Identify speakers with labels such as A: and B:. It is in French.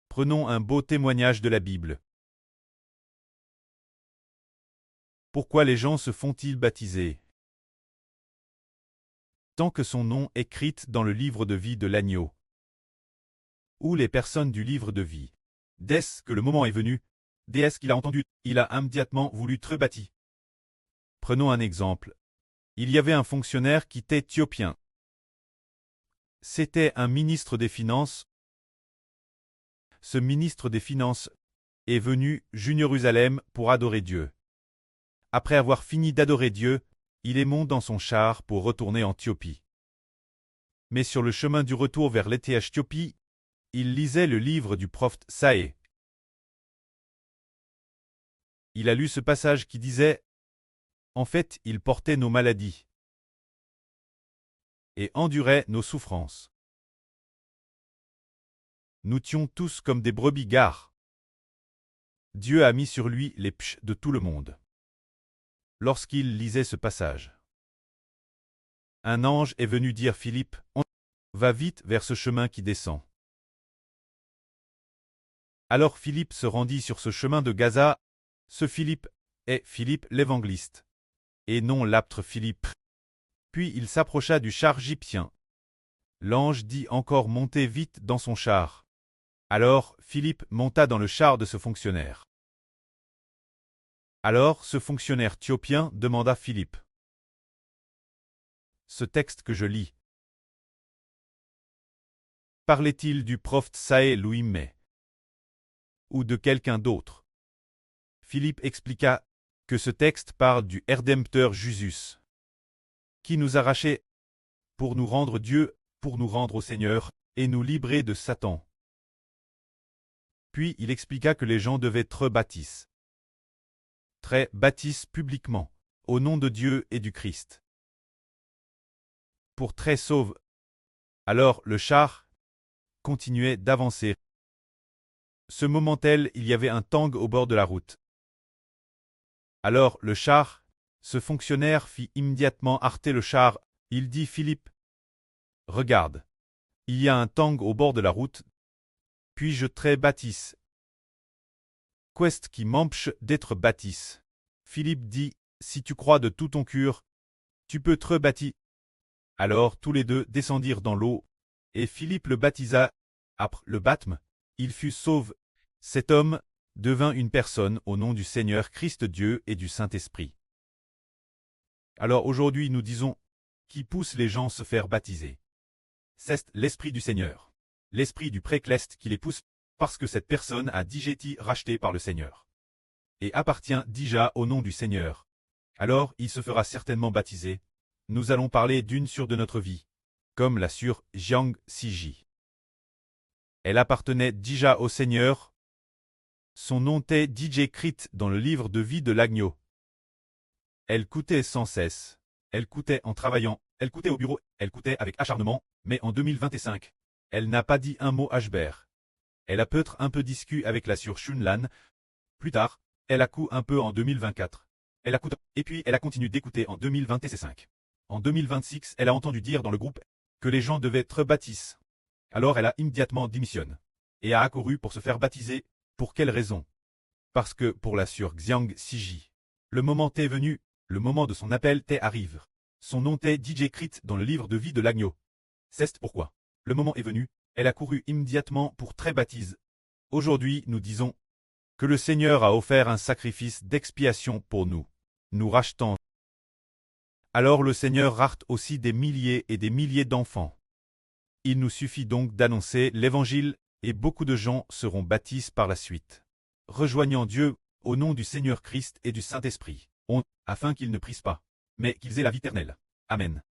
A: Prenons un beau témoignage de la Bible. Pourquoi les gens se font-ils baptiser? Tant que son nom est écrit dans le livre de vie de l'agneau. Ou les personnes du livre de vie. Dès que le moment est venu, dès qu'il a entendu, il a immédiatement voulu être baptisé. Prenons un exemple. Il y avait un fonctionnaire qui était éthiopien. C'était un ministre des Finances. Ce ministre des Finances est venu à Jérusalem pour adorer Dieu. Après avoir fini d'adorer Dieu, il est monté dans son char pour retourner en Éthiopie. Mais sur le chemin du retour vers l'Éthiopie, il lisait le livre du prophète Isaïe. Il a lu ce passage qui disait « En fait, il portait nos maladies et endurait nos souffrances. Nous étions tous comme des brebis gares. Dieu a mis sur lui les péchés de tout le monde. » Lorsqu'il lisait ce passage, un ange est venu dire Philippe, va vite vers ce chemin qui descend. Alors Philippe se rendit sur ce chemin de Gaza. Ce Philippe est Philippe l'évangéliste, et non l'apôtre Philippe. Puis il s'approcha du char égyptien. L'ange dit encore monter vite dans son char. Alors Philippe monta dans le char de ce fonctionnaire. Alors ce fonctionnaire éthiopien demanda à Philippe. Ce texte que je lis, parlait-il du prophète Isaïe lui-même ou de quelqu'un d'autre? Philippe expliqua que ce texte parle du Rédempteur Jésus, qui nous arrachait pour nous rendre Dieu, pour nous rendre au Seigneur, et nous libérer de Satan. Puis il expliqua que les gens devaient être baptisés. Baptisés publiquement, au nom de Dieu et du Christ. Pour très sauve. Alors le char continuait d'avancer. Ce moment-là, il y avait un tang au bord de la route. Alors le char, ce fonctionnaire fit immédiatement arrêter le char. Il dit Philippe, regarde, il y a un tang au bord de la route. Puis je te baptise. Qu'est-ce qui m'empêche d'être baptisé? Philippe dit, si tu crois de tout ton cœur, tu peux te baptiser. Alors tous les deux descendirent dans l'eau, et Philippe le baptisa. Après le baptême, il fut sauvé. Cet homme devint une personne au nom du Seigneur Christ Dieu et du Saint-Esprit. Alors aujourd'hui nous disons, qui pousse les gens à se faire baptiser? C'est l'Esprit du Seigneur. L'Esprit du Précleste qui les pousse, parce que cette personne a déjà été rachetée par le Seigneur. Et appartient déjà au nom du Seigneur. Alors il se fera certainement baptiser. Nous allons parler d'une sur de notre vie, comme la sœur Jiang Siji. Elle appartenait déjà au Seigneur. Son nom était déjà écrit dans le livre de vie de l'agneau. Elle coûtait sans cesse. Elle coûtait en travaillant, elle coûtait au bureau, elle coûtait avec acharnement, mais en 2025, elle n'a pas dit un mot à Hbert. Elle a peut-être un peu discuté avec la sœur Shunlan. Plus tard, elle a coupé un peu en 2024. Elle a coupé, et puis elle a continué d'écouter en 2025. En 2026, elle a entendu dire dans le groupe que les gens devaient être baptisés. Alors elle a immédiatement démissionné et a accouru pour se faire baptiser. Pour quelle raison? Parce que pour la sœur Xiang Siji, le moment est venu, le moment de son appel arrive. Son nom est DJ écrit dans le livre de vie de l'agneau. C'est pourquoi, le moment est venu, elle a couru immédiatement pour très baptise. Aujourd'hui nous disons que le Seigneur a offert un sacrifice d'expiation pour nous, nous rachetant. Alors le Seigneur rachète aussi des milliers et des milliers d'enfants. Il nous suffit donc d'annoncer l'Évangile, et beaucoup de gens seront baptisés par la suite, rejoignant Dieu, au nom du Seigneur Christ et du Saint-Esprit, afin qu'ils ne prissent pas, mais qu'ils aient la vie éternelle. Amen.